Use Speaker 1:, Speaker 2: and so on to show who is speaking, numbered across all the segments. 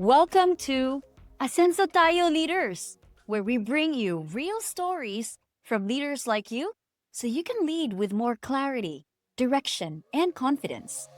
Speaker 1: Welcome to Asenso Tayo Leaders, where we bring you real stories from leaders like you so you can lead with more clarity, direction, and confidence.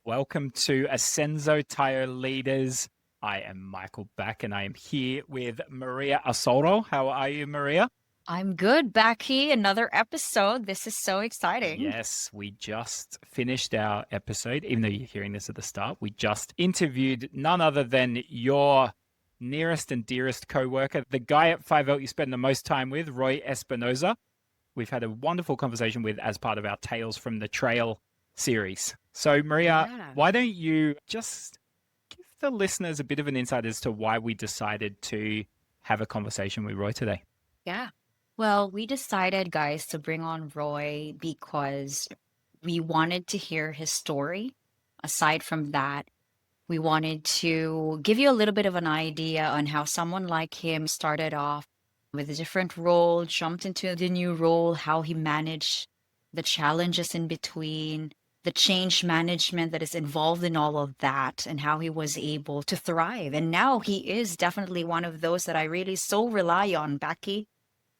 Speaker 2: Welcome to Asenso Tayo Leaders. I am Michael Back and I am here with Maria Asoro. How are you, Maria?
Speaker 1: I'm good, Becky. Another episode. This is so exciting.
Speaker 2: Yes, we just finished our episode. Even though you're hearing this at the start, we just interviewed none other than your nearest and dearest co-worker, the guy at 5L you spend the most time with, Roy Espinosa. We've had a wonderful conversation with as part of our Tales from the Trail series. So, Maria, why don't you just give the listeners a bit of an insight as to why we decided to have a conversation with Roy today?
Speaker 1: Yeah. Well, we decided, guys, to bring on Roy because we wanted to hear his story. Aside from that, we wanted to give you a little bit of an idea on how someone like him started off with a different role, jumped into the new role, how he managed the challenges in between, the change management that is involved in all of that, and how he was able to thrive. And now he is definitely one of those that I really so rely on, Becky.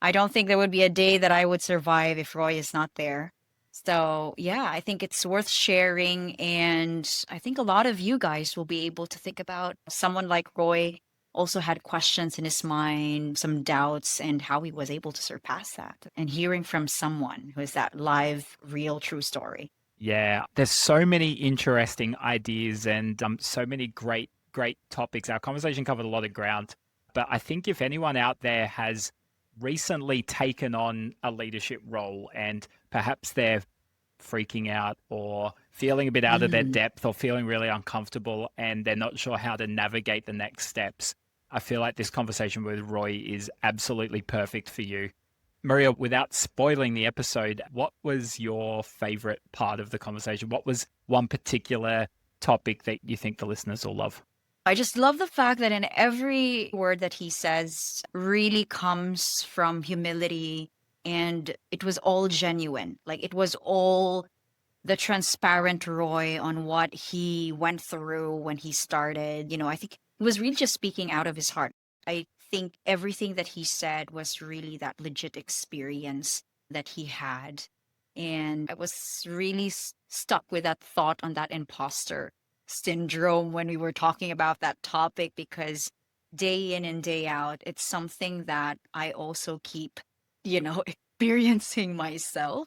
Speaker 1: I don't think there would be a day that I would survive if Roy is not there. So, yeah, I think it's worth sharing. And I think a lot of you guys will be able to think about someone like Roy also had questions in his mind, some doubts, and how he was able to surpass that. And hearing from someone who is that live, real, true story.
Speaker 2: Yeah, there's so many interesting ideas and so many great topics. Our conversation covered a lot of ground. But I think if anyone out there has recently taken on a leadership role and perhaps they're freaking out or feeling a bit out of their depth or feeling really uncomfortable and they're not sure how to navigate the next steps, I feel like this conversation with Roy is absolutely perfect for you. Maria, without spoiling the episode, what was your favorite part of the conversation? What was one particular topic that you think the listeners will love?
Speaker 1: I just love the fact that in every word that he says really comes from humility, and it was all genuine. Like it was all the transparent Roy on what he went through when he started. I think he was really just speaking out of his heart. I think everything that he said was really that legit experience that he had. And I was really stuck with that thought on that imposter syndrome when we were talking about that topic, because day in and day out, it's something that I also keep, experiencing myself,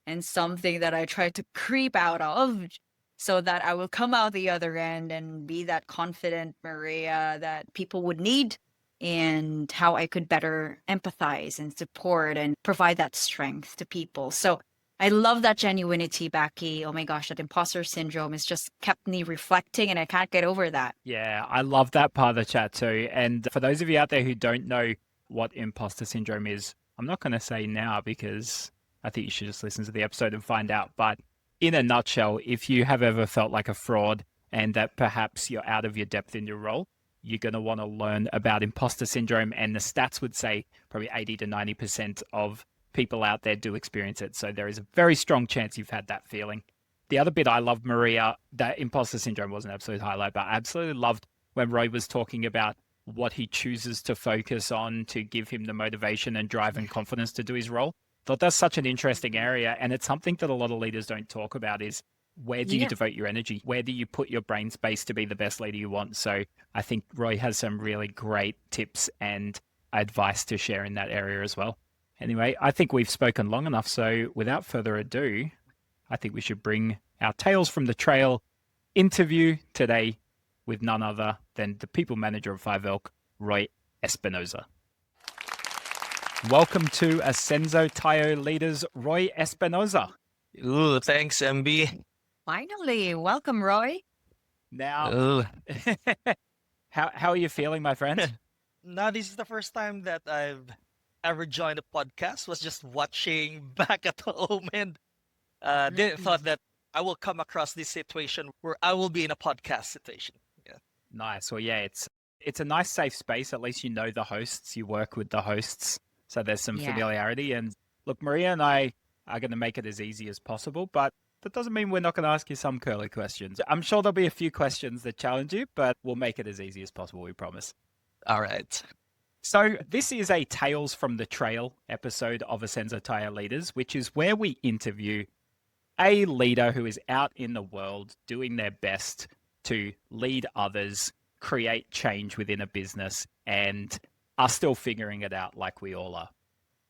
Speaker 1: and something that I try to creep out of so that I will come out the other end and be that confident Maria that people would need, and how I could better empathize and support and provide that strength to people. So I love that genuinity, Becky. Oh my gosh, that imposter syndrome has just kept me reflecting and I can't get over that.
Speaker 2: Yeah, I love that part of the chat too. And for those of you out there who don't know what imposter syndrome is, I'm not going to say now because I think you should just listen to the episode and find out. But in a nutshell, if you have ever felt like a fraud and that perhaps you're out of your depth in your role, you're going to want to learn about imposter syndrome. And the stats would say probably 80 to 90% of people out there do experience it. So there is a very strong chance you've had that feeling. The other bit I loved, Maria, that imposter syndrome was an absolute highlight, but I absolutely loved when Roy was talking about what he chooses to focus on to give him the motivation and drive and confidence to do his role. Thought that's such an interesting area. And it's something that a lot of leaders don't talk about is where do you devote your energy? Where do you put your brain space to be the best leader you want? So I think Roy has some really great tips and advice to share in that area as well. Anyway, I think we've spoken long enough. So without further ado, I think we should bring our Tales from the Trail interview today with none other than the people manager of 5L, Roy Espinosa. Welcome to Asenso Tayo Leaders, Roy Espinosa.
Speaker 3: Ooh, thanks, MB.
Speaker 1: Finally, welcome, Roy.
Speaker 2: Now, how are you feeling, my friend?
Speaker 3: Now, this is the first time that I've ever joined a podcast. Was just watching back at home and didn't thought that I will come across this situation where I will be in a podcast situation. Yeah.
Speaker 2: Nice. Well, yeah, it's a nice safe space. At least you know the hosts. You work with the hosts, so there's some familiarity. And look, Maria and I are going to make it as easy as possible. But That doesn't mean we're not going to ask you some curly questions. I'm sure there'll be a few questions that challenge you, but we'll make it as easy as possible, we promise.
Speaker 3: All right.
Speaker 2: So, this is a Tales from the Trail episode of Asenso Tayo Leaders, which is where we interview a leader who is out in the world doing their best to lead others, create change within a business, and are still figuring it out like we all are.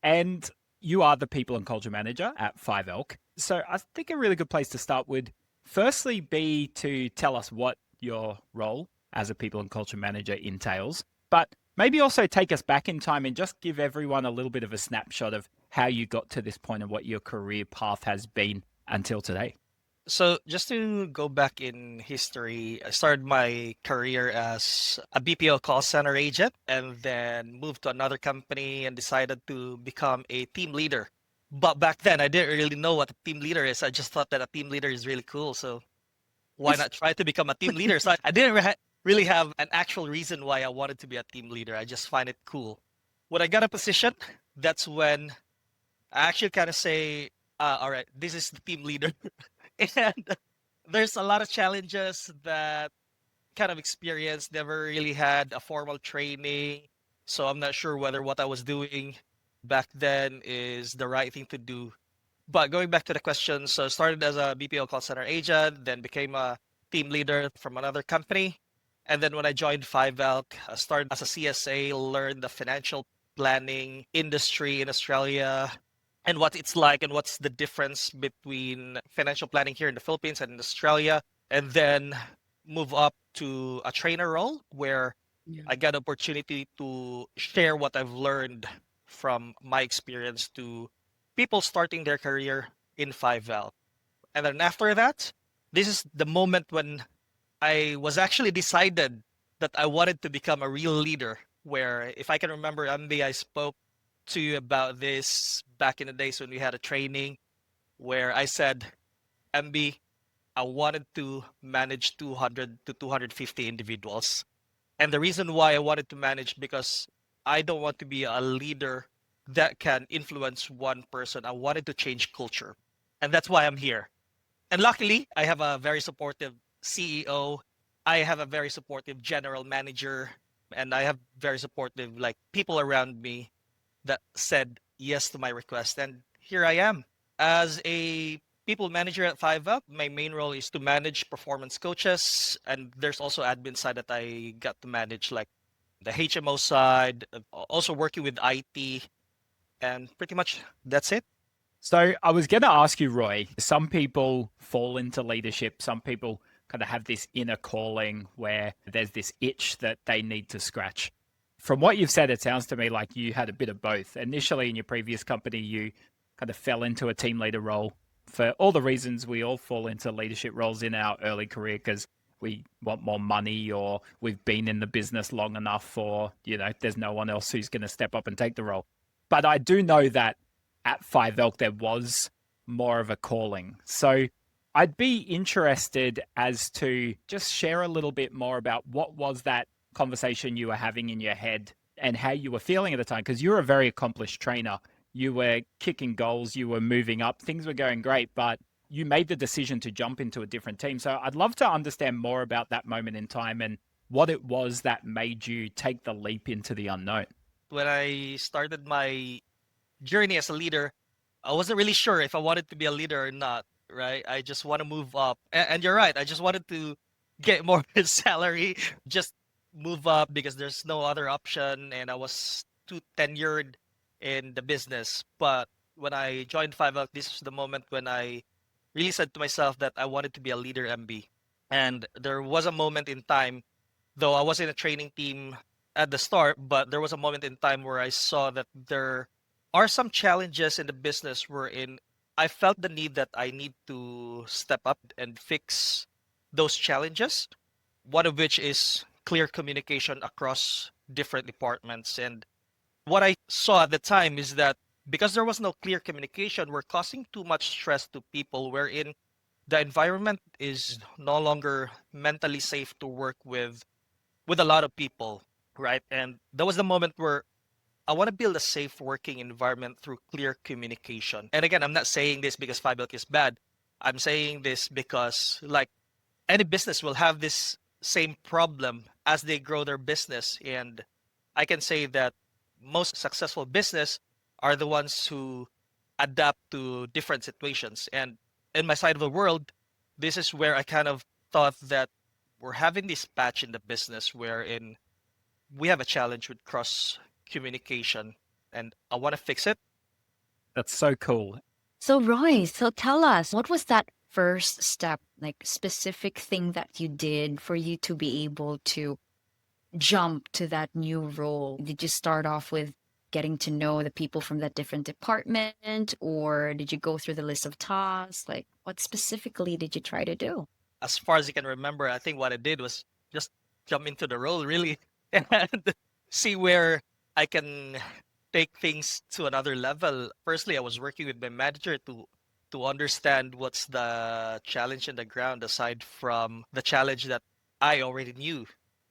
Speaker 2: And you are the people and culture manager at 5elk. So I think a really good place to start would firstly be to tell us what your role as a people and culture manager entails, but maybe also take us back in time and just give everyone a little bit of a snapshot of how you got to this point and what your career path has been until today.
Speaker 3: So just to go back in history, I started my career as a BPO call center agent and then moved to another company and decided to become a team leader. But back then, I didn't really know what a team leader is. I just thought that a team leader is really cool. So why not try to become a team leader? So I didn't really have an actual reason why I wanted to be a team leader. I just find it cool. When I got a position, that's when I actually kind of say, all right, this is the team leader. And there's a lot of challenges that kind of experienced, never really had a formal training. So I'm not sure whether what I was doing back then is the right thing to do. But going back to the question, so I started as a BPO call center agent, then became a team leader from another company. And then when I joined 5elk, I started as a CSA, learned the financial planning industry in Australia and what it's like and what's the difference between financial planning here in the Philippines and in Australia. And then move up to a trainer role where I got opportunity to share what I've learned from my experience to people starting their career in 5elk. And then after that, this is the moment when I was actually decided that I wanted to become a real leader. Where, if I can remember, MB, I spoke to you about this back in the days when we had a training where I said, MB, I wanted to manage 200 to 250 individuals. And the reason why I wanted to manage because I don't want to be a leader that can influence one person. I wanted to change culture. And that's why I'm here. And luckily, I have a very supportive CEO. I have a very supportive general manager, and I have very supportive like people around me that said yes to my request. And here I am. As a people manager at 5elk, my main role is to manage performance coaches. And there's also admin side that I got to manage, like the HMO side, also working with IT. And pretty much that's it.
Speaker 2: So I was going to ask you, Roy, some people fall into leadership. Some people kind of have this inner calling where there's this itch that they need to scratch. From what you've said, it sounds to me like you had a bit of both. Initially, in your previous company, you kind of fell into a team leader role for all the reasons we all fall into leadership roles in our early career because we want more money or we've been in the business long enough or, there's no one else who's going to step up and take the role. But I do know that at 5elk, there was more of a calling. So I'd be interested as to just share a little bit more about what was that conversation you were having in your head and how you were feeling at the time, because you're a very accomplished trainer. You were kicking goals, you were moving up, things were going great, but you made the decision to jump into a different team. So I'd love to understand more about that moment in time and what it was that made you take the leap into the unknown.
Speaker 3: When I started my journey as a leader, I wasn't really sure if I wanted to be a leader or not, right? I just want to move up. And you're right. I just wanted to get more salary, just move up because there's no other option. And I was too tenured in the business. But when I joined 5elk, this was the moment when I really said to myself that I wanted to be a leader MB. And there was a moment in time, though I was in a training team at the start, but there was a moment in time where I saw that there are some challenges in the business wherein I felt the need that I need to step up and fix those challenges. One of which is clear communication across different departments. And what I saw at the time is that because there was no clear communication, we're causing too much stress to people, wherein the environment is no longer mentally safe to work with a lot of people, right? And that was the moment where I want to build a safe working environment through clear communication. And again, I'm not saying this because 5elk is bad. I'm saying this because, like, any business will have this same problem as they grow their business. And I can say that most successful business are the ones who adapt to different situations. And in my side of the world, this is where I kind of thought that we're having this patch in the business wherein we have a challenge with cross communication, and I want to fix it.
Speaker 2: That's so cool.
Speaker 1: So, Roy, so tell us, what was that first step, like specific thing that you did for you to be able to jump to that new role? Did you start off with getting to know the people from that different department, or did you go through the list of tasks? Like, what specifically did you try to do?
Speaker 3: As far as I can remember, I think what I did was just jump into the role really and see where I can take things to another level. Firstly, I was working with my manager to understand what's the challenge in the ground aside from the challenge that I already knew.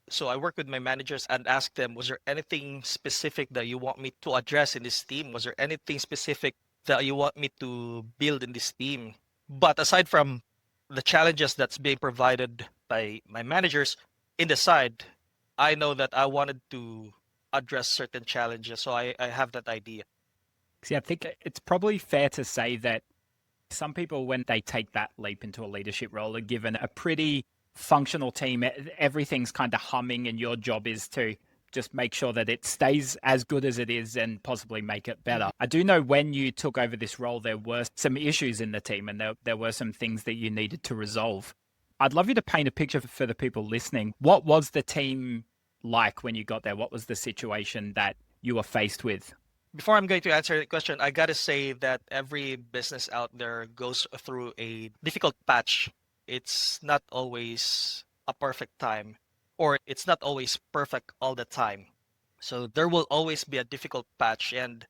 Speaker 3: So I worked with my managers and asked them, was there anything specific that you want me to address in this team? Was there anything specific that you want me to build in this team? But aside from the challenges that's being provided by my managers in the side, I know that I wanted to address certain challenges. So I have that idea.
Speaker 2: See, I think it's probably fair to say that some people, when they take that leap into a leadership role, are given a pretty functional team. Everything's kind of humming, and your job is to just make sure that it stays as good as it is and possibly make it better. I do know when you took over this role, there were some issues in the team and there were some things that you needed to resolve. I'd love you to paint a picture for the people listening. What was the team like when you got there? What was the situation that you were faced with?
Speaker 3: Before I'm going to answer the question, I gotta say that every business out there goes through a difficult patch. It's not always a perfect time, or it's not always perfect all the time. So there will always be a difficult patch. And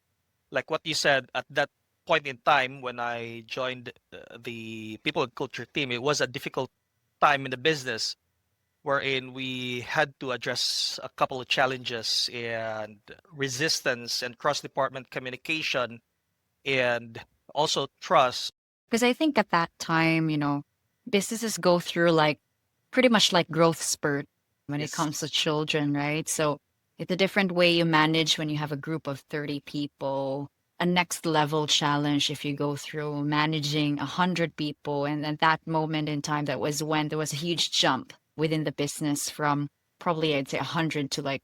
Speaker 3: like what you said, at that point in time when I joined the people and culture team, it was a difficult time in the business wherein we had to address a couple of challenges and resistance and cross department communication and also trust.
Speaker 1: Because I think at that time, businesses go through like pretty much like growth spurt when it
Speaker 3: Yes.
Speaker 1: comes to children, right? So it's a different way you manage when you have a group of 30 people, a next level challenge if you go through managing 100 people. And at that moment in time, that was when there was a huge jump within the business from probably, I'd say, 100 to like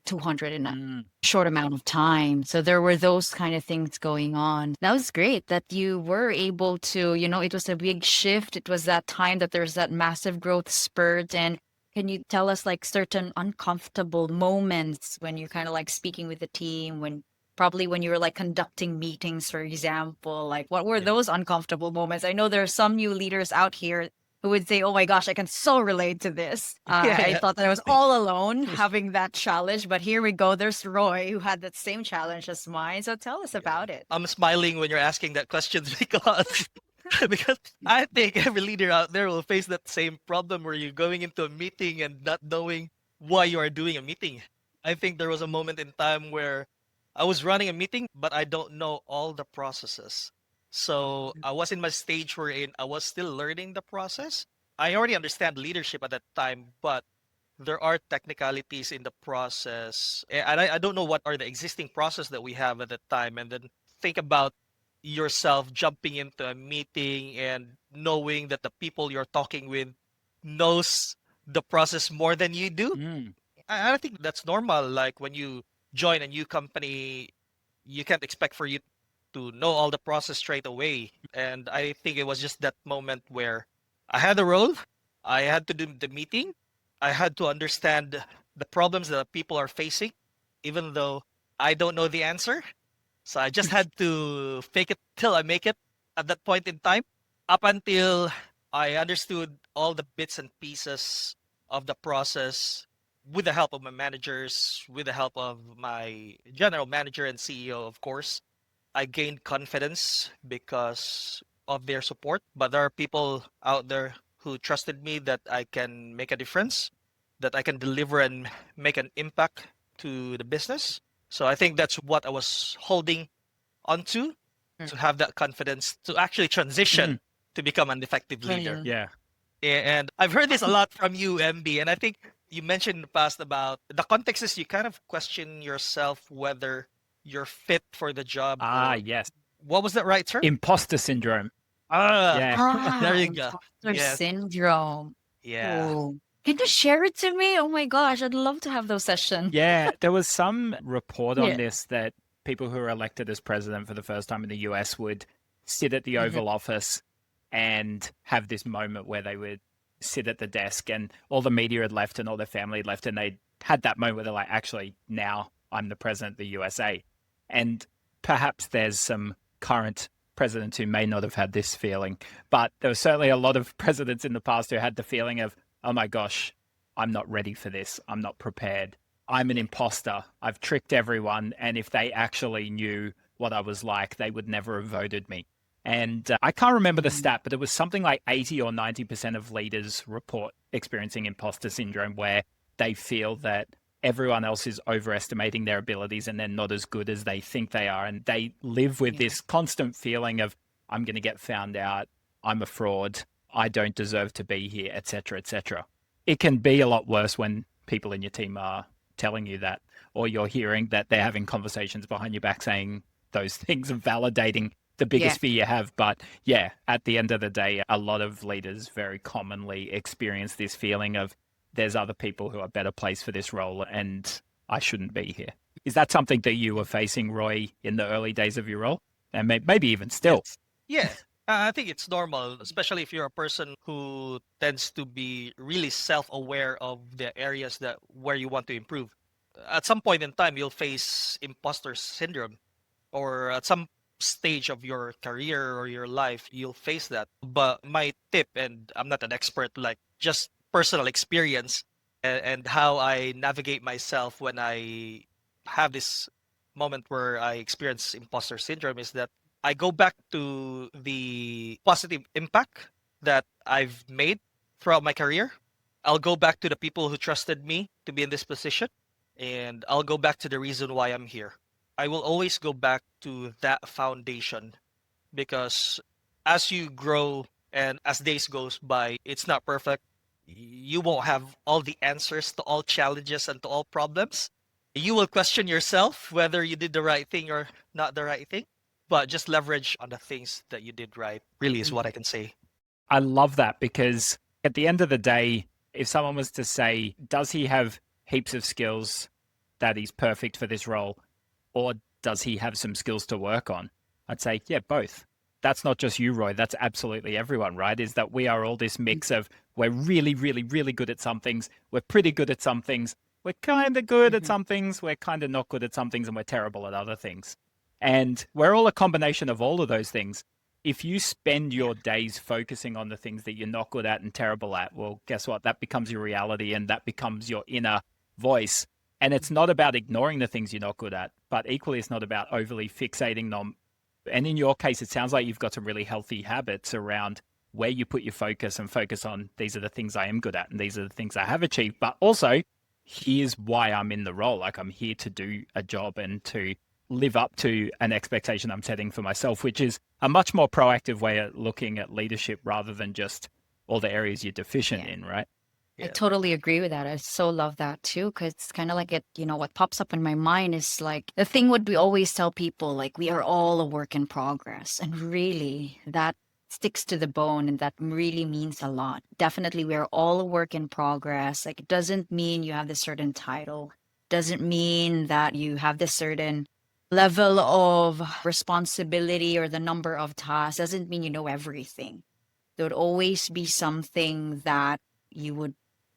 Speaker 1: 200 in a
Speaker 2: Mm.
Speaker 1: short amount of time. So there were those kind of things going on. That was great that you were able to, it was a big shift. It was that time that there's that massive growth spurt. And can you tell us like certain uncomfortable moments when you're kind of like speaking with the team, when probably when you were like conducting meetings, for example, like what were
Speaker 3: Yeah.
Speaker 1: those uncomfortable moments? I know there are some new leaders out here who would say, "Oh my gosh, I can so relate to this." I
Speaker 3: Yeah.
Speaker 1: thought that I was all alone having that challenge, but here we go. There's Roy who had that same challenge as mine. So tell us
Speaker 3: Yeah.
Speaker 1: about it.
Speaker 3: I'm smiling when you're asking that question because because I think every leader out there will face that same problem where you're going into a meeting and not knowing why you are doing a meeting. I think there was a moment in time where I was running a meeting, but I don't know all the processes. So I was in my stage wherein I was still learning the process. I already understand leadership at that time, but there are technicalities in the process. And I don't know what are the existing process that we have at that time. And then think about yourself jumping into a meeting and knowing that the people you're talking with knows the process more than you do.
Speaker 2: Mm.
Speaker 3: I think that's normal. Like when you join a new company, you can't expect for you to know all the process straight away. And I think it was just that moment where I had the role, I had to do the meeting, I had to understand the problems that people are facing, even though I don't know the answer. So I just had to fake it till I make it at that point in time, up until I understood all the bits and pieces of the process with the help of my managers, with the help of my general manager and CEO, of course. I gained confidence because of their support. But there are people out there who trusted me that I can make a difference, that I can deliver and make an impact to the business. So I think that's what I was holding onto,
Speaker 1: Mm.
Speaker 3: to have that confidence to actually transition
Speaker 2: Mm.
Speaker 3: to become an effective leader.
Speaker 1: Mhm.
Speaker 2: Yeah.
Speaker 3: And I've heard this a lot from you, MB, and I think you mentioned in the past about the context is you kind of question yourself whether you're fit for the job
Speaker 2: Ah,
Speaker 3: or
Speaker 2: yes.
Speaker 3: what was that right term?
Speaker 2: Imposter syndrome.
Speaker 3: Ah,
Speaker 2: Yeah.
Speaker 3: there you go.
Speaker 1: Imposter
Speaker 3: Yes.
Speaker 1: syndrome.
Speaker 3: Yeah.
Speaker 1: Oh, can you share it to me? Oh my gosh, I'd love to have those sessions.
Speaker 2: Yeah. There was some report on
Speaker 1: Yeah.
Speaker 2: this that people who are elected as president for the first time in the US would sit at the
Speaker 3: Mhm.
Speaker 2: Oval Office and have this moment where they would sit at the desk and all the media had left and all their family had left and they had that moment where they're like, actually, now I'm the president of the USA. And perhaps there's some current presidents who may not have had this feeling, but there was certainly a lot of presidents in the past who had the feeling of, oh my gosh, I'm not ready for this. I'm not prepared. I'm an imposter. I've tricked everyone. And if they actually knew what I was like, they would never have voted me. And I can't remember the
Speaker 1: Mm,
Speaker 2: stat, but it was something like 80 or 90% of leaders report experiencing imposter syndrome, where they feel that everyone else is overestimating their abilities and they're not as good as they think they are. And they live with
Speaker 1: yeah.
Speaker 2: this constant feeling of, I'm going to get found out. I'm a fraud. I don't deserve to be here, etc., etc. It can be a lot worse when people in your team are telling you that, or you're hearing that they're having conversations behind your back saying those things and validating the
Speaker 1: Yeah.
Speaker 2: biggest fear you have. But yeah, at the end of the day, a lot of leaders very commonly experience this feeling of there's other people who are better placed for this role and I shouldn't be here. Is that something that you were facing, Roy, in the early days of your role? And maybe even still?
Speaker 3: Yes. Yeah. I think it's normal, especially if you're a person who tends to be really self-aware of the areas that where you want to improve. At some point in time, you'll face imposter syndrome, or at some stage of your career or your life, you'll face that. But my tip, and I'm not an expert, like just personal experience and how I navigate myself when I have this moment where I experience imposter syndrome is that I go back to the positive impact that I've made throughout my career. I'll go back to the people who trusted me to be in this position, and I'll go back to the reason why I'm here. I will always go back to that foundation because as you grow and as days goes by, it's not perfect. You won't have all the answers to all challenges and to all problems. You will question yourself whether you did the right thing or not the right thing, but just leverage on the things that you did right, really is what I
Speaker 1: Mhm.
Speaker 3: can say.
Speaker 2: I love that because at the end of the day, if someone was to say, does he have heaps of skills that he's perfect for this role, or does he have some skills to work on? I'd say, yeah, both. That's not just you, Roy. That's absolutely everyone, right? Is that we are all this mix of we're really, really, really good at some things, we're pretty good at some things, we're kind of good at
Speaker 1: Mhm.
Speaker 2: some things, we're kind of not good at some things, and we're terrible at other things. And we're all a combination of all of those things. If you spend
Speaker 1: Yeah.
Speaker 2: your days focusing on the things that you're not good at and terrible at, well, guess what? That becomes your reality and that becomes your inner voice. And it's not about ignoring the things you're not good at, but equally, it's not about overly fixating them. And in your case, it sounds like you've got some really healthy habits around where you put your focus and focus on these are the things I am good at and these are the things I have achieved. But also, here's why I'm in the role. Like I'm here to do a job and to live up to an expectation I'm setting for myself, which is a much more proactive way of looking at leadership rather than just all the areas you're deficient
Speaker 1: Yeah.
Speaker 2: in, right?
Speaker 1: I
Speaker 3: Yeah.
Speaker 1: totally agree with that. I so love that too, because it's kind of like what pops up in my mind is like the thing would we always tell people, like, we are all a work in progress. And really, that sticks to the bone and that really means a lot. Definitely, we are all a work in progress. Like, it doesn't mean you have this certain title, doesn't mean that you have this certain level of responsibility or the number of tasks, doesn't mean you know everything. There would always be something that you would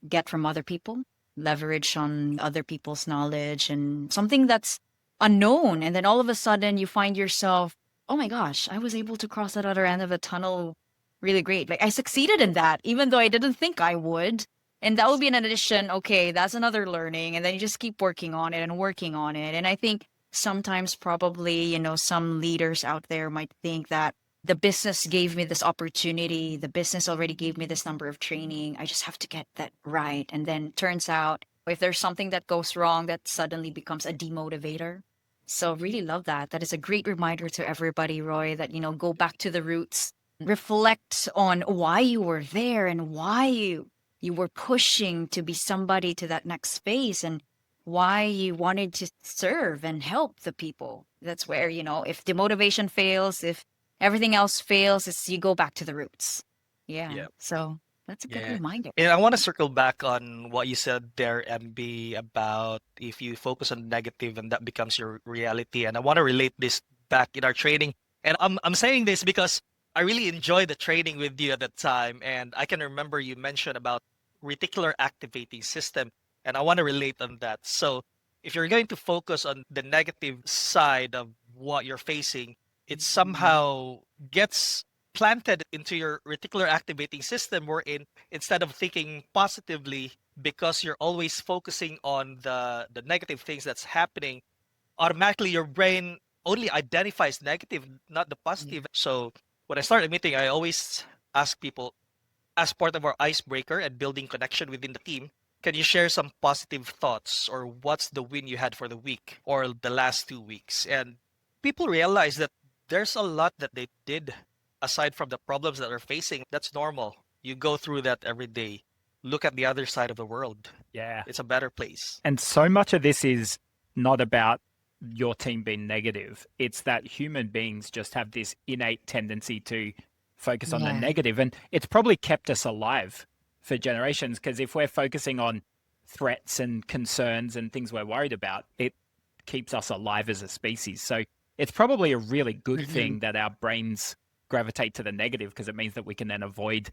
Speaker 1: get from other people, leverage on other people's knowledge, and something that's unknown. And then all of a sudden you find yourself, oh my gosh, I was able to cross that other end of the tunnel really great. Like I succeeded in that, even though I didn't think I would. And that would be an addition. Okay, that's another learning. And then you just keep working on it and working on it. And I think sometimes probably, some leaders out there might think that the business gave me this opportunity. The business already gave me this number of training. I just have to get that right. And then turns out if there's something that goes wrong, that suddenly becomes a demotivator. So really love that. That is a great reminder to everybody, Roy, that, go back to the roots. reflect on why you were there and why you were pushing to be somebody to that next phase, and why you wanted to serve and help the people. That's where, if the motivation fails, if everything else fails, it's you go back to the roots. Yeah.
Speaker 3: Yeah.
Speaker 1: So that's a good
Speaker 3: Yeah.
Speaker 1: reminder.
Speaker 3: And I want to circle back on what you said there, MB, about if you focus on negative and that becomes your reality. And I want to relate this back in our training. And I'm saying this because I really enjoyed the training with you at that time. And I can remember you mentioned about reticular activating system. And I want to relate on that. So if you're going to focus on the negative side of what you're facing, it
Speaker 1: Mhm.
Speaker 3: somehow gets planted into your reticular activating system, wherein instead of thinking positively, because you're always focusing on the negative things that's happening, automatically your brain only identifies negative, not the
Speaker 1: Yeah.
Speaker 3: positive. So when I start a meeting, I always ask people, as part of our icebreaker and building connection within the team, can you share some positive thoughts, or what's the win you had for the week or the last 2 weeks? And people realize that there's a lot that they did aside from the problems that they're facing. That's normal. You go through that every day. Look at the other side of the world.
Speaker 2: Yeah.
Speaker 3: It's a better place.
Speaker 2: And so much of this is not about your team being negative. It's that human beings just have this innate tendency to focus on the
Speaker 1: Yeah.
Speaker 2: negative. And it's probably kept us alive for generations, because if we're focusing on threats and concerns and things we're worried about, it keeps us alive as a species. So it's probably a really good
Speaker 1: Mhm.
Speaker 2: thing that our brains gravitate to the negative, because it means that we can then avoid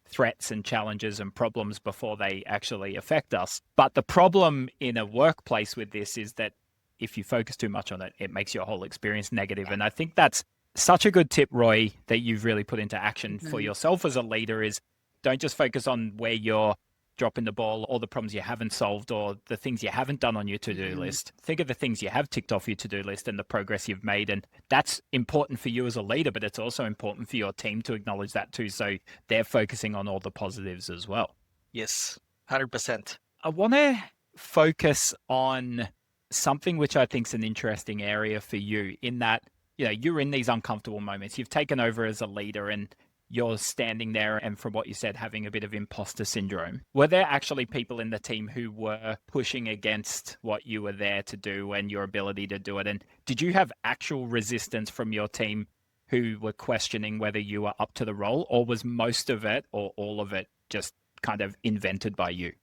Speaker 2: threats and challenges and problems before they actually affect us. But the problem in a workplace with this is that if you focus too much on it, it makes your whole experience negative. And I think that's such a good tip, Roy, that you've really put into action for
Speaker 1: Mhm.
Speaker 2: yourself as a leader is don't just focus on where you're dropping the ball or the problems you haven't solved or the things you haven't done on your to-do
Speaker 1: Mhm.
Speaker 2: list. Think of the things you have ticked off your to-do list and the progress you've made. And that's important for you as a leader, but it's also important for your team to acknowledge that too. So they're focusing on all the positives as well.
Speaker 3: Yes, 100%.
Speaker 2: I want to focus on something which I think is an interesting area for you, in that, you're in these uncomfortable moments. You've taken over as a leader and you're standing there, and from what you said, having a bit of imposter syndrome. Were there actually people in the team who were pushing against what you were there to do and your ability to do it? And did you have actual resistance from your team who were questioning whether you were up to the role, or was most of it or all of it just kind of invented by you?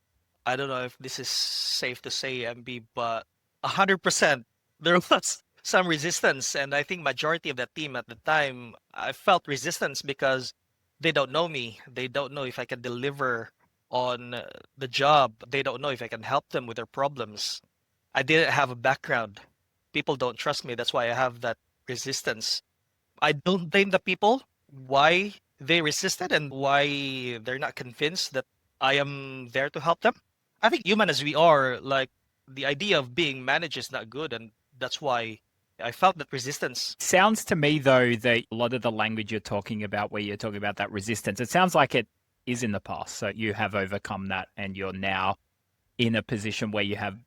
Speaker 3: I don't know if this is safe to say, MB, but 100% there was some resistance, and I think majority of the team at the time, I felt resistance because they don't know me. They don't know if I can deliver on the job. They don't know if I can help them with their problems. I didn't have a background. People don't trust me. That's why I have that resistance. I don't blame the people why they resisted and why they're not convinced that I am there to help them. I think human as we are, like the idea of being managed is not good, and that's why I felt that resistance.
Speaker 2: Sounds to me, though, that a lot of the language you're talking about, where you're talking about that resistance, it sounds like it is in the past. So you have overcome that and you're now in a position where you have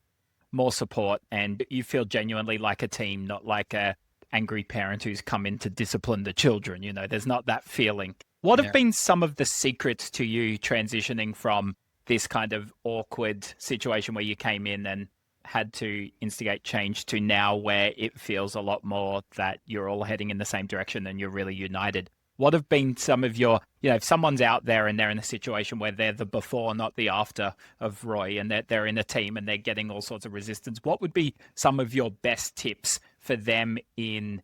Speaker 2: more support and you feel genuinely like a team, not like a angry parent who's come in to discipline the children. There's not that feeling. What have
Speaker 3: Yeah.
Speaker 2: been some of the secrets to you transitioning from this kind of awkward situation where you came in and had to instigate change to now where it feels a lot more that you're all heading in the same direction and you're really united? What have been some of your, if someone's out there and they're in a situation where they're the before, not the after of Roy, and they're in a team and they're getting all sorts of resistance, what would be some of your best tips for them in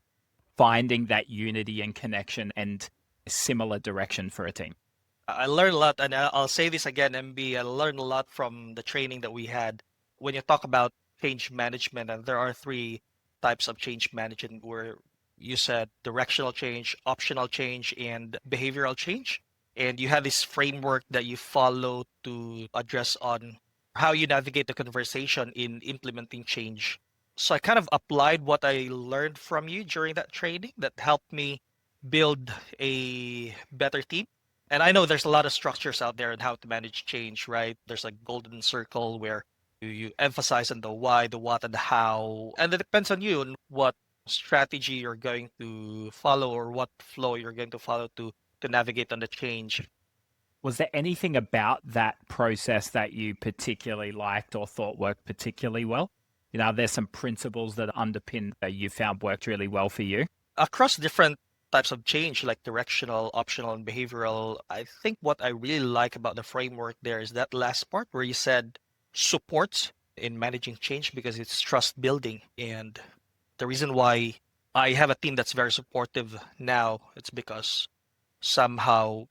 Speaker 2: finding that unity and connection and similar direction for a team?
Speaker 3: I learned a lot, and I'll say this again, MB. I learned a lot from the training that we had. When you talk about change management, and there are three types of change management, where you said directional change, optional change, and behavioral change. And you have this framework that you follow to address on how you navigate the conversation in implementing change. So I kind of applied what I learned from you during that training that helped me build a better team. And I know there's a lot of structures out there on how to manage change, right? There's a golden circle where you emphasize on the why, the what, and the how. And it depends on you and what strategy you're going to follow or what flow you're going to follow to to navigate on the change.
Speaker 2: Was there anything about that process that you particularly liked or thought worked particularly well? There's some principles that underpin that you found worked really well for you.
Speaker 3: Across different types of change, like directional, optional, and behavioral, I think what I really like about the framework there is that last part where you said support in managing change because it's trust building. And the reason why I have a team that's very supportive now, it's because somehow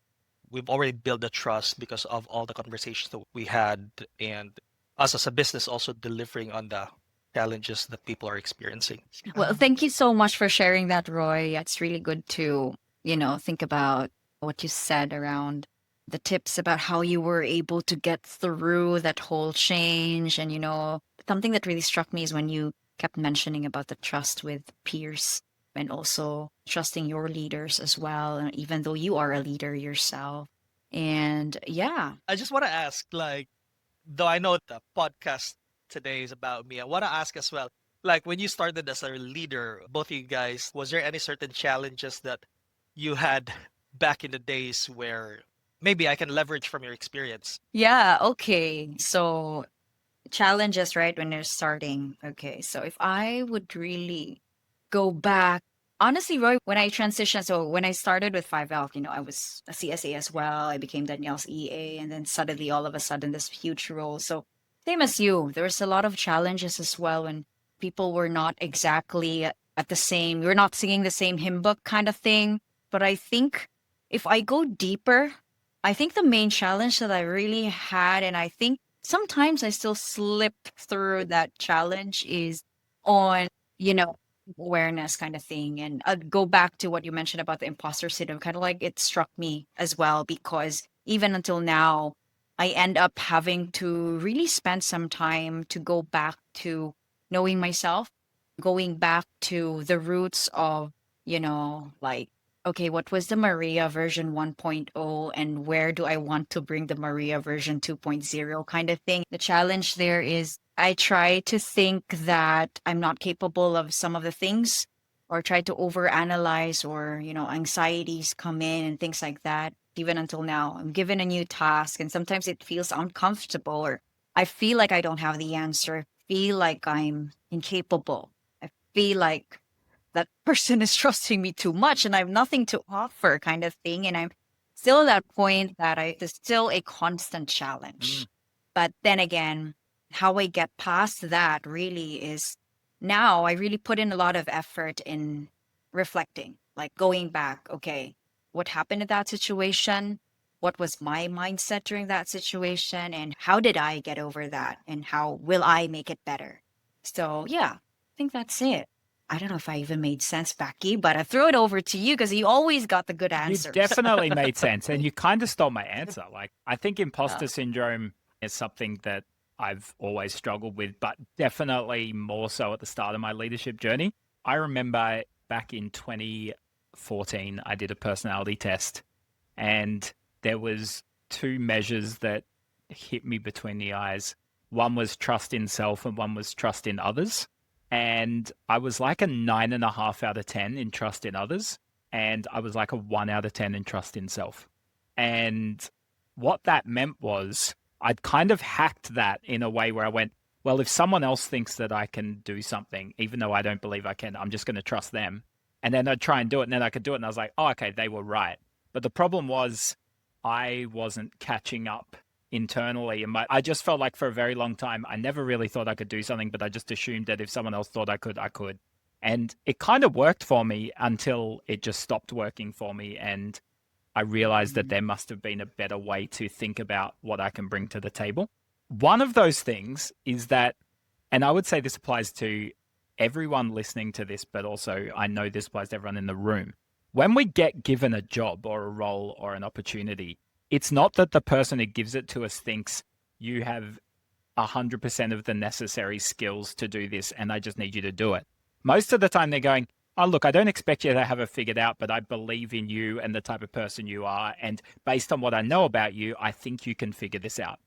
Speaker 3: we've already built the trust because of all the conversations that we had and us as a business also delivering on the challenges that people are experiencing.
Speaker 1: Well, thank you so much for sharing that, Roy. It's really good to, think about what you said around the tips about how you were able to get through that whole change. And, something that really struck me is when you kept mentioning about the trust with peers and also trusting your leaders as well, even though you are a leader yourself. And yeah.
Speaker 3: I just want to ask, like, though I know the podcast today is about me, I want to ask as well, like, when you started as a leader, both of you guys, was there any certain challenges that you had back in the days where maybe I can leverage from your experience?
Speaker 1: Yeah. Okay. So challenges, right? When you're starting. Okay. So if I would really go back, honestly, Roy, when I transitioned, so when I started with 5L, I was a CSA as well. I became Danielle's EA, and then suddenly, all of a sudden, this huge role. So same as you, there was a lot of challenges as well when people were not exactly at the same, we're not singing the same hymn book kind of thing. But I think if I go deeper, I think the main challenge that I really had, and I think sometimes I still slip through that challenge, is on, you know, awareness kind of thing. And I'd go back to what you mentioned about the imposter syndrome, kind of like it struck me as well, because even until now, I end up having to really spend some time to go back to knowing myself, going back to the roots of, like, okay, what was the Maria version 1.0 and where do I want to bring the Maria version 2.0 kind of thing? The challenge there is I try to think that I'm not capable of some of the things or try to overanalyze, or, anxieties come in and things like that. Even until now, I'm given a new task and sometimes it feels uncomfortable, or I feel like I don't have the answer, feel like I'm incapable. I feel like that person is trusting me too much and I have nothing to offer kind of thing. And I'm still at that point that it's still a constant challenge. But then again, how I get past that really is now I really put in a lot of effort in reflecting, like going back, okay, what happened in that situation? What was my mindset during that situation? And how did I get over that? And how will I make it better? So, yeah, I think that's it. I don't know if I even made sense, Becky, but I throw it over to you because you always got the good
Speaker 2: You
Speaker 1: answers.
Speaker 2: definitely made sense. And you kind of stole my answer. Like, I think
Speaker 1: Uh,
Speaker 2: imposter syndrome is something that I've always struggled with, but definitely more so at the start of my leadership journey. I remember back in 2014, I did a personality test and there was two measures that hit me between the eyes. One was trust in self and one was trust in others. And I was like a 9.5 out of 10 in trust in others. And I was like a 1 out of 10 in trust in self. And what that meant was I'd kind of hacked that in a way where I went, well, if someone else thinks that I can do something, even though I don't believe I can, I'm just going to trust them. And then I'd try and do it, and then I could do it. And I was like, oh, okay, they were right. But the problem was I wasn't catching up internally. And I just felt like for a very long time, I never really thought I could do something, but I just assumed that if someone else thought I could, I could. And it kind of worked for me until it just stopped working for me. And I realized that there must have been a better way to think about what I can bring to the table. One of those things is that, and I would say this applies to everyone listening to this, but also I know this applies to everyone in the room. When we get given a job or a role or an opportunity, it's not that the person who gives it to us thinks you have 100% of the necessary skills to do this and I just need you to do it. Most of the time they're going, oh, look, I don't expect you to have it figured out, but I believe in you and the type of person you are. And based on what I know about you, I think you can figure this out.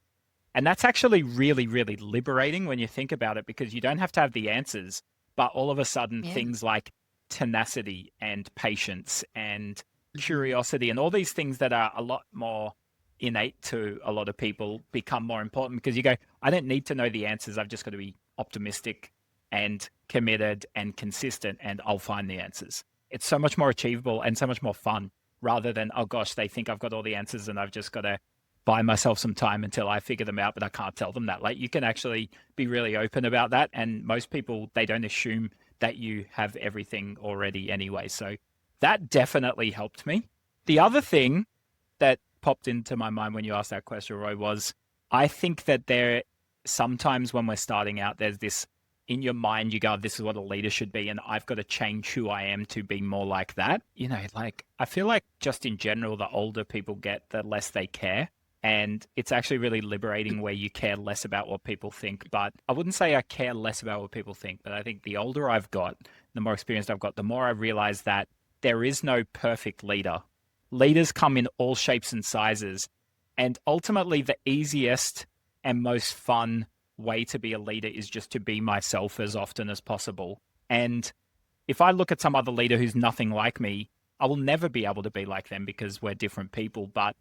Speaker 2: And that's actually really, really liberating when you think about it, because you don't have to have the answers, but all of a sudden
Speaker 1: yeah.
Speaker 2: things like tenacity and patience and curiosity, and all these things that are a lot more innate to a lot of people become more important because you go, I don't need to know the answers. I've just got to be optimistic and committed and consistent, and I'll find the answers. It's so much more achievable and so much more fun rather than, oh gosh, they think I've got all the answers and I've just got to buy myself some time until I figure them out, but I can't tell them that. Like, you can actually be really open about that. And most people, they don't assume that you have everything already anyway. So that definitely helped me. The other thing that popped into my mind when you asked that question, Roy, was I think that there sometimes when we're starting out, there's this in your mind, you go, this is what a leader should be, and I've got to change who I am to be more like that. You know, like I feel like just in general, the older people get, the less they care. And it's actually really liberating where you care less about what people think. But I wouldn't say I care less about what people think, but I think the older I've got, the more experience I've got, the more I realize that there is no perfect leader. Leaders come in all shapes and sizes. And ultimately, the easiest and most fun way to be a leader is just to be myself as often as possible. And if I look at some other leader who's nothing like me, I will never be able to be like them because we're different people. But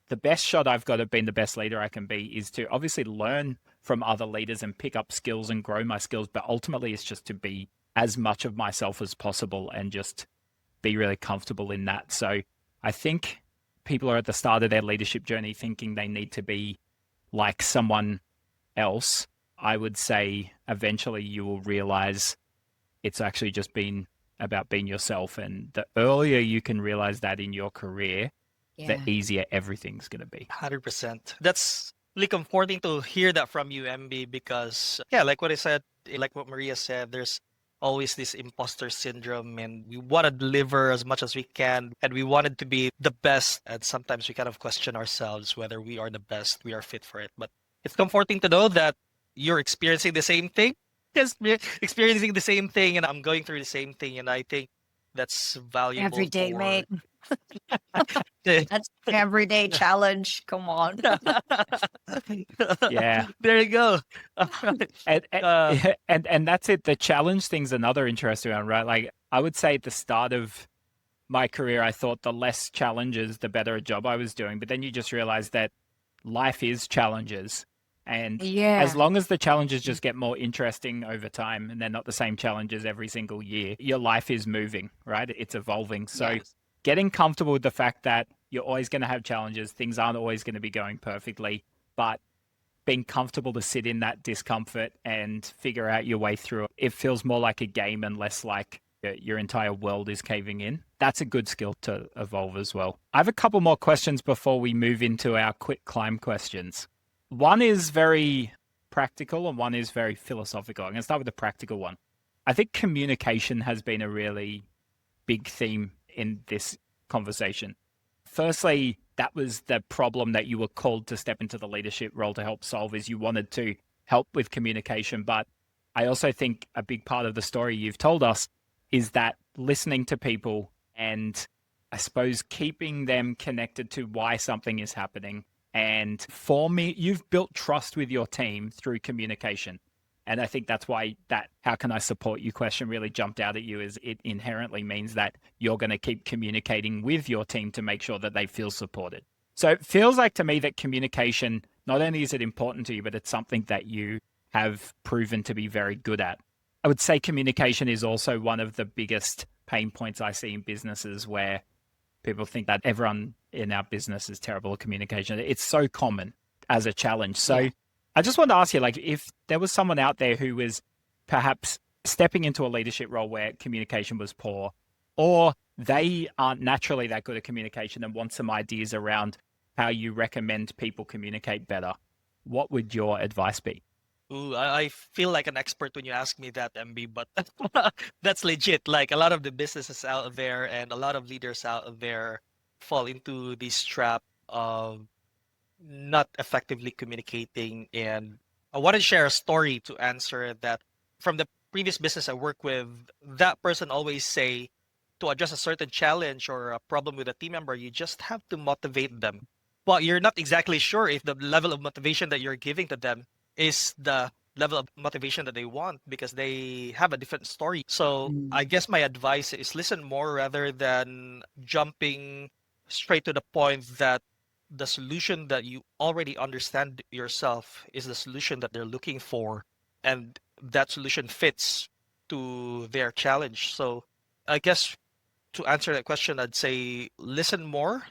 Speaker 2: the best shot I've got at being the best leader I can be is to obviously learn from other leaders and pick up skills and grow my skills. But ultimately, it's just to be as much of myself as possible and just be really comfortable in that. So I think people are at the start of their leadership journey thinking they need to be like someone else. I would say eventually you will realize it's actually just been about being yourself. And the earlier you can realize that in your career, the easier everything's going to be.
Speaker 3: 100%. That's really comforting to hear that from you, MB, because, yeah, like what I said, like what Maria said, there's always this imposter syndrome, and we want to deliver as much as we can, and we wanted to be the best. And sometimes we kind of question ourselves whether we are the best, we are fit for it. But it's comforting to know that you're experiencing the same thing. Yes, we're experiencing the same thing, and I'm going through the same thing. And I think that's valuable
Speaker 1: Every day,
Speaker 3: for
Speaker 1: mate. That's everyday challenge. Come on.
Speaker 2: Yeah.
Speaker 3: There you go.
Speaker 2: And,
Speaker 3: Uh,
Speaker 2: and that's it. The challenge thing's another interesting one, right? Like I would say at the start of my career, I thought the less challenges, the better a job I was doing. But then you just realize that life is challenges. And as
Speaker 1: Yeah.
Speaker 2: long as the challenges just get more interesting over time and they're not the same challenges every single year, your life is moving, right? It's evolving. So
Speaker 3: yes.
Speaker 2: getting comfortable with the fact that you're always going to have challenges, things aren't always going to be going perfectly, but being comfortable to sit in that discomfort and figure out your way through it. It feels more like a game and less like your entire world is caving in. That's a good skill to evolve as well. I have a couple more questions before we move into our quick climb questions. One is very practical and one is very philosophical. I'm going to start with the practical one. I think communication has been a really big theme in this conversation. Firstly, that was the problem that you were called to step into the leadership role to help solve, is you wanted to help with communication. But I also think a big part of the story you've told us is that listening to people and I suppose keeping them connected to why something is happening. And for me, you've built trust with your team through communication. And I think that's why that how can I support you question really jumped out at you, is it inherently means that you're going to keep communicating with your team to make sure that they feel supported. So it feels like to me that communication, not only is it important to you, but it's something that you have proven to be very good at. I would say communication is also one of the biggest pain points I see in businesses where people think that everyone in our business is terrible at communication. It's so common as a challenge. So I just want to ask you, like, if there was someone out there who was perhaps stepping into a leadership role where communication was poor, or they aren't naturally that good at communication and want some ideas around how you recommend people communicate better, what would your advice be?
Speaker 3: Ooh, I feel like an expert when you ask me that, MB, but that's legit. Like a lot of the businesses out there and a lot of leaders out there fall into this trap of not effectively communicating. And I want to share a story to answer that. From the previous business I work with, that person always say to address a certain challenge or a problem with a team member, you just have to motivate them. But you're not exactly sure if the level of motivation that you're giving to them is the level of motivation that they want because they have a different story. So
Speaker 1: Mm.
Speaker 3: I guess my advice is listen more rather than jumping straight to the point that the solution that you already understand yourself is the solution that they're looking for, and that solution fits to their challenge. So I guess to answer that question, I'd say listen more.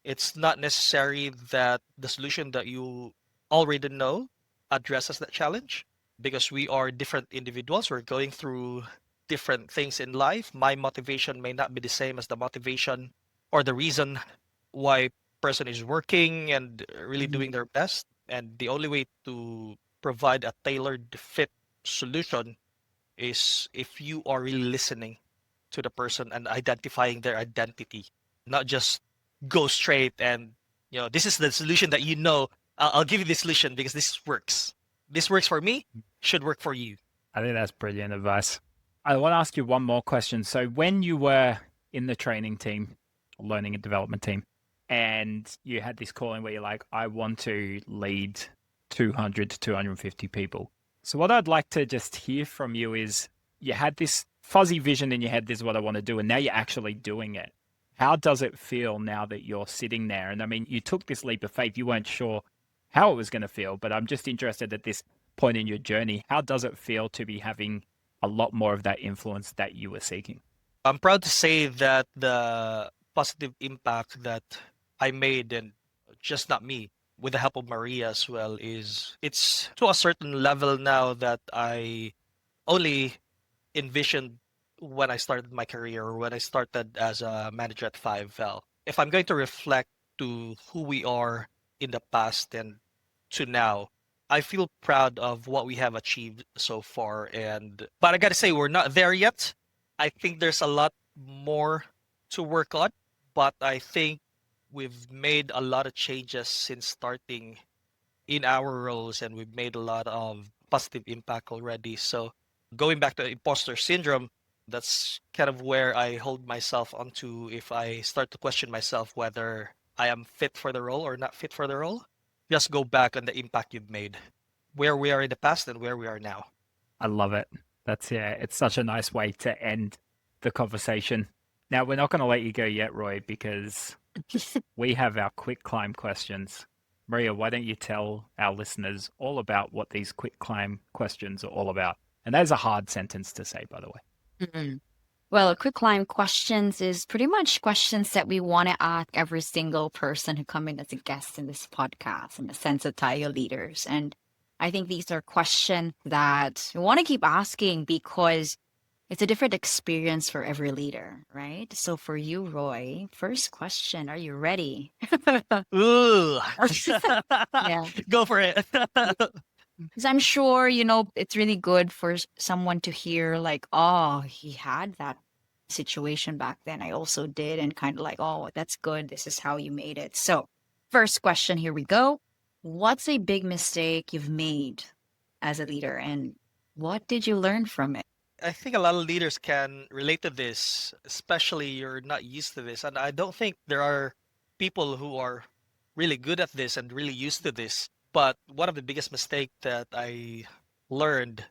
Speaker 3: It's not necessary that the solution that you already know addresses that challenge because we are different individuals. We're going through different things in life. My motivation may not be the same as the motivation or the reason why person is working and really
Speaker 1: Mhm.
Speaker 3: doing their best. And the only way to provide a tailored fit solution is if you are really listening to the person and identifying their identity, not just go straight and, this is the solution that I'll give you the solution because this works. This works for me, should work for you.
Speaker 2: I think that's brilliant advice. I want to ask you one more question. So, when you were in the training team, learning and development team, and you had this calling where you're like, I want to lead 200 to 250 people. So, what I'd like to just hear from you is you had this fuzzy vision in your head, this is what I want to do, and now you're actually doing it. How does it feel now that you're sitting there? And I mean, you took this leap of faith, you weren't sure how it was going to feel, but I'm just interested at this point in your journey. How does it feel to be having a lot more of that influence that you were seeking?
Speaker 3: I'm proud to say that the positive impact that I made, and just not me, with the help of Maria as well, is it's to a certain level now that I only envisioned when I started my career or when I started as a manager at 5L. If I'm going to reflect to who we are in the past and to now, I feel proud of what we have achieved so far. And but I gotta say we're not there yet. I think there's a lot more to work on, but I think we've made a lot of changes since starting in our roles and we've made a lot of positive impact already. So going back to imposter syndrome, that's kind of where I hold myself onto if I start to question myself whether I am fit for the role or not fit for the role. Just go back on the impact you've made, where we are in the past and where we are now.
Speaker 2: I love it. That's, yeah, it's such a nice way to end the conversation. Now, we're not going to let you go yet, Roy, because we have our quick climb questions. Maria, why don't you tell our listeners all about what these quick climb questions are all about? And that is a hard sentence to say, by the way.
Speaker 1: Mhm. Well, quick climb questions is pretty much questions that we want to ask every single person who come in as a guest in this podcast and the Asenso Tayo leaders. And I think these are questions that we want to keep asking because it's a different experience for every leader, right? So for you, Roy, first question, are you ready?
Speaker 3: Ooh,
Speaker 1: Yeah.
Speaker 3: go for it.
Speaker 1: Because I'm sure, it's really good for someone to hear, like, oh, he had that situation back then. I also did. And kind of like, oh, that's good. This is how you made it. So, first question, here we go. What's a big mistake you've made as a leader? And what did you learn from it?
Speaker 3: I think a lot of leaders can relate to this, especially you're not used to this. And I don't think there are people who are really good at this and really used to this. But one of the biggest mistake that I learned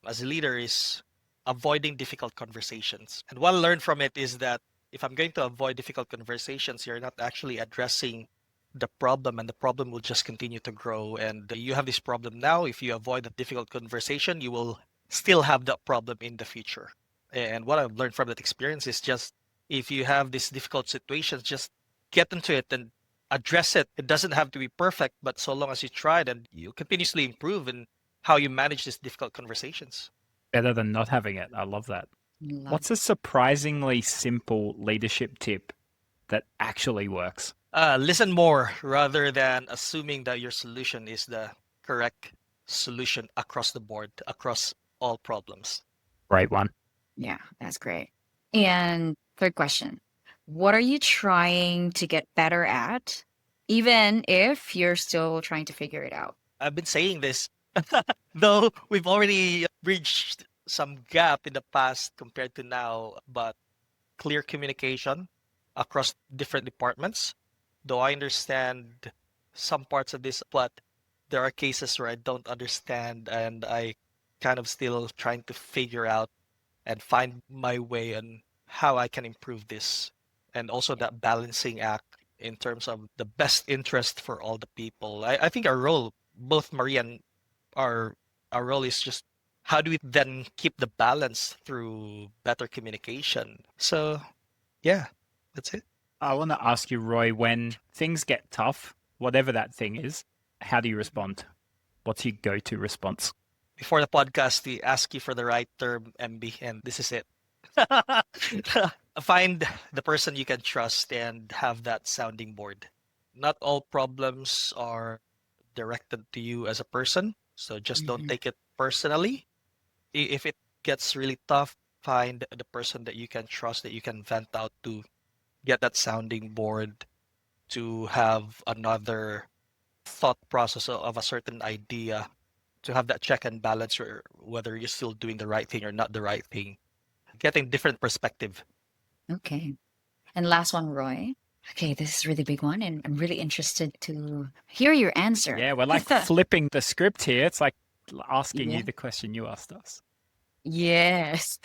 Speaker 3: as a leader is avoiding difficult conversations. And what I learned from it is that if I'm going to avoid difficult conversations, you're not actually addressing the problem, and the problem will just continue to grow. And you have this problem now. If you avoid a difficult conversation, you will still have that problem in the future. And what I've learned from that experience is just if you have these difficult situations, just get into it and address it. It doesn't have to be perfect, but so long as you try it and you continuously improve in how you manage these difficult conversations.
Speaker 2: Better than not having it. I love that.
Speaker 1: Love.
Speaker 2: What's a surprisingly simple leadership tip that actually works?
Speaker 3: Listen more rather than assuming that your solution is the correct solution across the board, across all problems.
Speaker 2: Great one.
Speaker 1: Yeah, that's great. And third question, what are you trying to get better at, even if you're still trying to figure it out?
Speaker 3: I've been saying this, though we've already bridged some gap in the past compared to now, but clear communication across different departments. Though I understand some parts of this, but there are cases where I don't understand and I kind of still trying to figure out and find my way on how I can improve this. And also that balancing act in terms of the best interest for all the people. I think our role, both Maria and our our role is just how do we then keep the balance through better communication. So yeah, that's it.
Speaker 2: I want to ask you, Roy, when things get tough, whatever that thing is, how do you respond? What's your go-to response?
Speaker 3: Before the podcast, we ask you for the right term, MB, and this is it. Find the person you can trust and have that sounding board. Not all problems are directed to you as a person, so just don't
Speaker 1: Mhm.
Speaker 3: take it personally. If it gets really tough, find the person that you can trust, that you can vent out to, get that sounding board to have another thought process of a certain idea, to have that check and balance or whether you're still doing the right thing or not the right thing. Getting different perspective.
Speaker 1: Okay. And last one, Roy. Okay, this is a really big one, and I'm really interested to hear your answer.
Speaker 2: Yeah, we're like flipping the script here. It's like asking
Speaker 1: Yeah.
Speaker 2: you the question you asked us.
Speaker 1: Yes.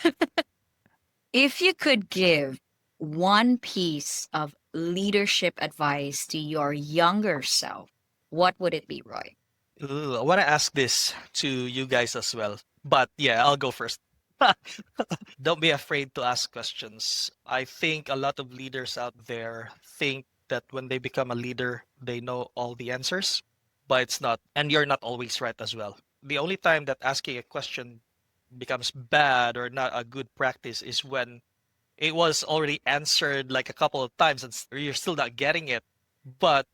Speaker 1: If you could give one piece of leadership advice to your younger self, what would it be, Roy?
Speaker 3: Ooh, I want to ask this to you guys as well. But yeah, I'll go first. Don't be afraid to ask questions. I think a lot of leaders out there think that when they become a leader, they know all the answers, but it's not. And you're not always right as well. The only time that asking a question becomes bad or not a good practice is when it was already answered like a couple of times and you're still not getting it. But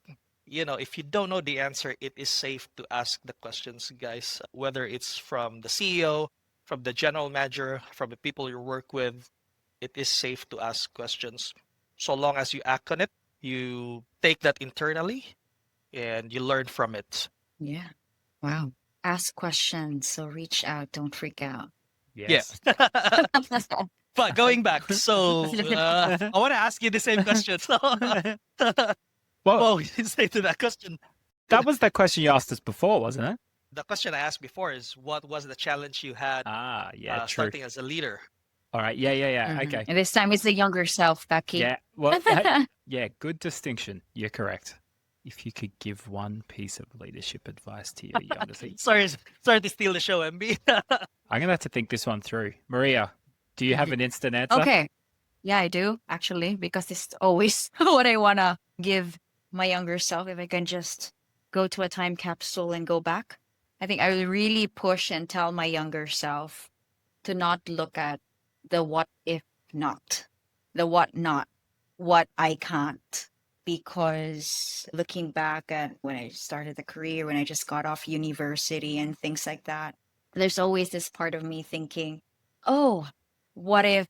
Speaker 3: if you don't know the answer, it is safe to ask the questions, guys, whether it's from the CEO, from the general manager, from the people you work with. It is safe to ask questions. So long as you act on it, you take that internally and you learn from it.
Speaker 1: Yeah. Wow. Ask questions. So reach out. Don't freak out.
Speaker 3: Yeah.
Speaker 2: Yes.
Speaker 3: But going back, so I want to ask you the same question. So,
Speaker 2: Well,
Speaker 3: well, you say to that question.
Speaker 2: that was the question you asked us before, wasn't it?
Speaker 3: The question I asked before is, what was the challenge you had
Speaker 2: Ah, yeah, true.
Speaker 3: starting as a leader?
Speaker 2: All right. Yeah.
Speaker 1: Mhm.
Speaker 2: Okay.
Speaker 1: And this time it's the younger self, Becky.
Speaker 2: Yeah. Well, yeah, good distinction. You're correct. If you could give one piece of leadership advice to your younger self,
Speaker 3: Sorry to steal the show, MB.
Speaker 2: I'm gonna have to think this one through. Maria, do you have an instant answer?
Speaker 1: Okay. Yeah, I do actually, because it's always what I want to give my younger self if I can just go to a time capsule and go back. I think I will really push and tell my younger self to not look at the what if not, the what not, what I can't. Because looking back at when I started the career, when I just got off university and things like that, there's always this part of me thinking, oh, what if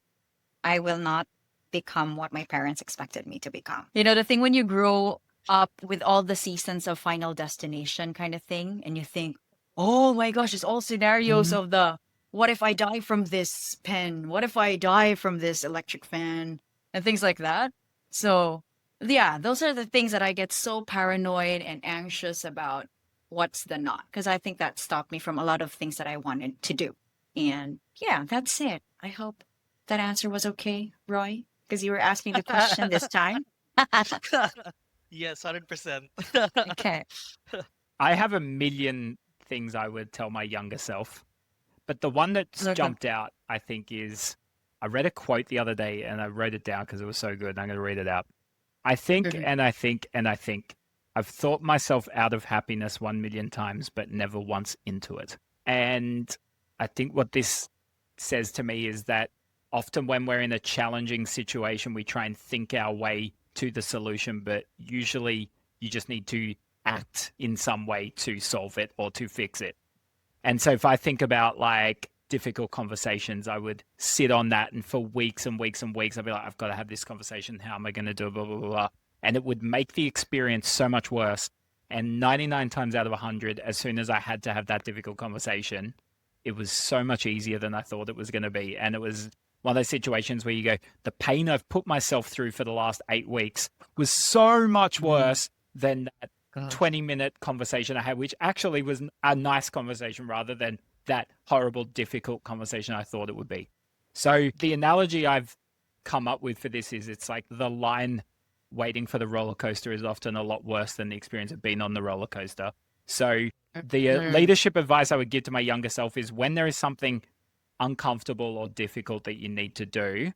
Speaker 1: I will not become what my parents expected me to become? You know, the thing when you grow up with all the seasons of Final Destination kind of thing, and you think, oh my gosh, it's all scenarios
Speaker 2: Mhm.
Speaker 1: of the what if I die from this pen? What if I die from this electric fan? And things like that. So, yeah, those are the things that I get so paranoid and anxious about what's the not. Because I think that stopped me from a lot of things that I wanted to do. And yeah, that's it. I hope that answer was okay, Roy, because you were asking the question this time.
Speaker 3: Yes, 100%.
Speaker 1: Okay.
Speaker 2: I have a million things I would tell my younger self, but the one that's
Speaker 1: Okay.
Speaker 2: jumped out, I think, is I read a quote the other day and I wrote it down because it was so good. I'm going to read it out. I think
Speaker 1: Mhm.
Speaker 2: and I think and I think. I've thought myself out of happiness 1 million times, but never once into it. And I think what this says to me is that often when we're in a challenging situation, we try and think our way to the solution, but usually you just need to act in some way to solve it or to fix it. And so if I think about like difficult conversations, I would sit on that and for weeks and weeks and weeks, I'd be like, I've got to have this conversation. How am I going to do it? Blah, blah, blah, blah. And it would make the experience so much worse. And 99 times out of 100, as soon as I had to have that difficult conversation, it was so much easier than I thought it was going to be. And it was one of those situations where you go, the pain I've put myself through for the last 8 weeks was so much worse than that
Speaker 3: Uh,
Speaker 2: 20-minute conversation I had, which actually was a nice conversation rather than that horrible, difficult conversation I thought it would be. So the analogy I've come up with for this is it's like the line waiting for the roller coaster is often a lot worse than the experience of being on the roller coaster. So the leadership advice I would give to my younger self is when there is something uncomfortable or difficult that you need to do,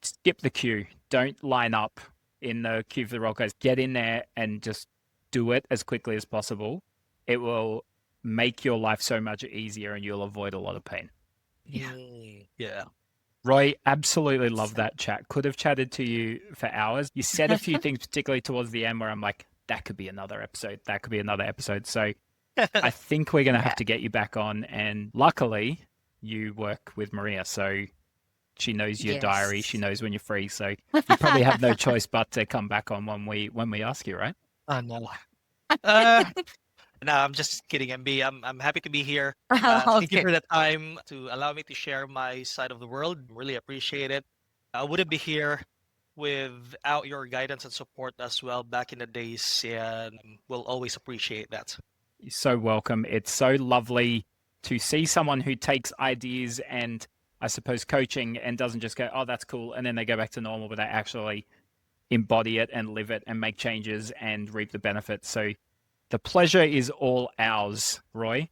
Speaker 2: skip the queue. Don't line up in the queue for the roller coaster. Get in there and just do it as quickly as possible. It will make your life so much easier and you'll avoid a lot of pain.
Speaker 3: Yeah.
Speaker 2: Roy, absolutely love that chat. Could have chatted to you for hours. You said a few things, particularly towards the end, where I'm like, that could be another episode. That could be another episode. So I think we're going to have to get you back on. And luckily, you work with Maria. So she knows your diary. She knows when you're free. So you probably have no choice but to come back on when we ask you, right?
Speaker 3: Oh, no. No, I'm just kidding, MB. I'm happy to be here. Thank you for the time to allow me to share my side of the world. Really appreciate it. I wouldn't be here without your guidance and support as well back in the days, and we'll always appreciate that.
Speaker 2: You're so welcome. It's so lovely to see someone who takes ideas and I suppose coaching and doesn't just go, oh, that's cool, and then they go back to normal, but they actually embody it and live it and make changes and reap the benefits. So the pleasure is all ours, Roy.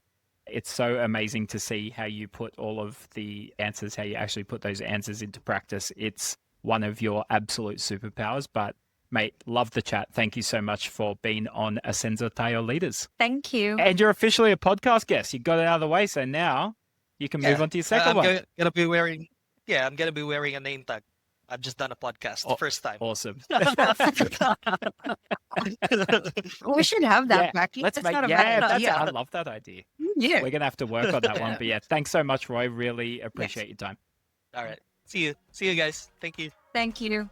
Speaker 2: It's so amazing to see how you put all of the answers, how you actually put those answers into practice. It's one of your absolute superpowers. But, mate, love the chat. Thank you so much for being on Asenso Tayo Leaders.
Speaker 1: Thank you.
Speaker 2: And you're officially a podcast guest. You got it out of the way. So now you can move on to your second one.
Speaker 3: I'm gonna be wearing a name tag. I've just done a podcast first time.
Speaker 2: Awesome.
Speaker 1: We should have that back.
Speaker 2: Let's make
Speaker 1: not a bad idea.
Speaker 2: I love that idea.
Speaker 1: Yeah.
Speaker 2: We're gonna have to work on that one. But yeah, thanks so much, Roy. Really appreciate your time.
Speaker 3: All right. See you guys. Thank you.
Speaker 1: Thank you.